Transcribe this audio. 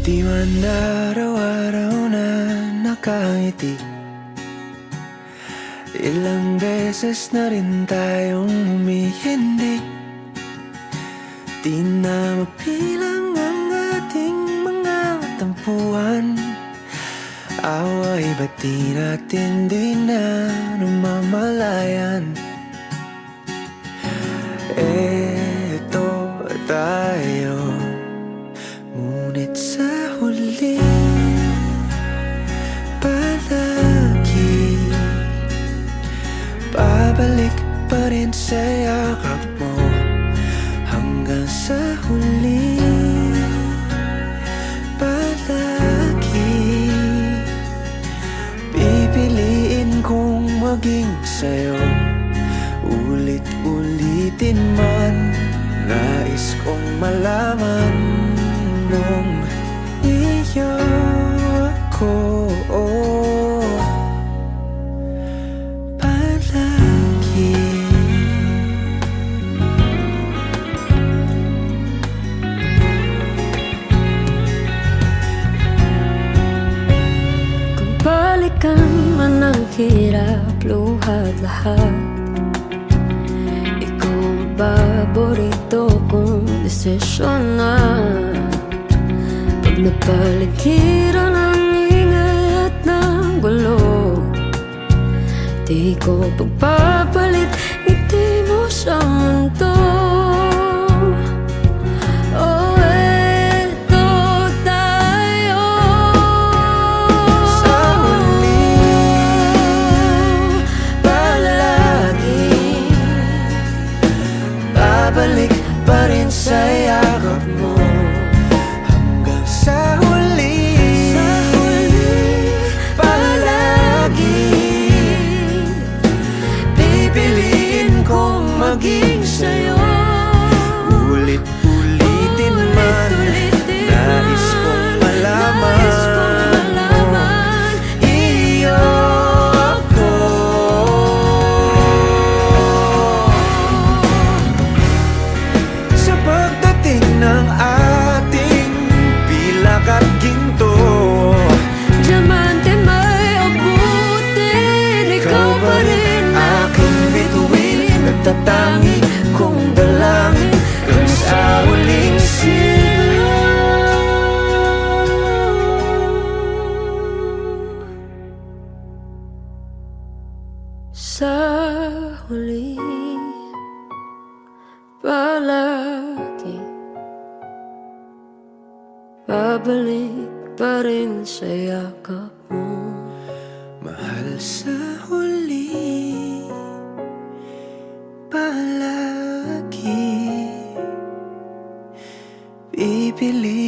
Di man araw-araw na nakangiti, ilang beses na rin tayong humihindi. Di na mapilang ang ating mga tampuhan. Away ba't di natin di na namamalayan? Eto tayo, ngunit sa huli palagi babalik pa rin sa yakap mo. Hanggang sa huli palagi pipiliin kong maging sa'yo. Ulit-ulitin man, nais kong malaman nung iyo ako palagi. Kung balikan man ang hirap, luhat lahat, paborito kong desisyon na. Pag napaligiran ang ingay at ng gulo, di ko pagpapalit ngiti mo sa mundo. Oh, eto tayo sa huli palagi babalik pa rin sa yakap mo. Hanggang sa huli palagi pipiliin kong maging sa'yo. Ulit-ulitin man, nais kong malaman iyo ako. Sa pagdating ng ating pilak at ginto, diamante may abutin, ikaw pa rin aking bituin, nagtatangi kong dalangin kung sa huling sigaw. sa huli palagi babalik pa rin sa yakap mo. Mahal, sa huli palagi pipili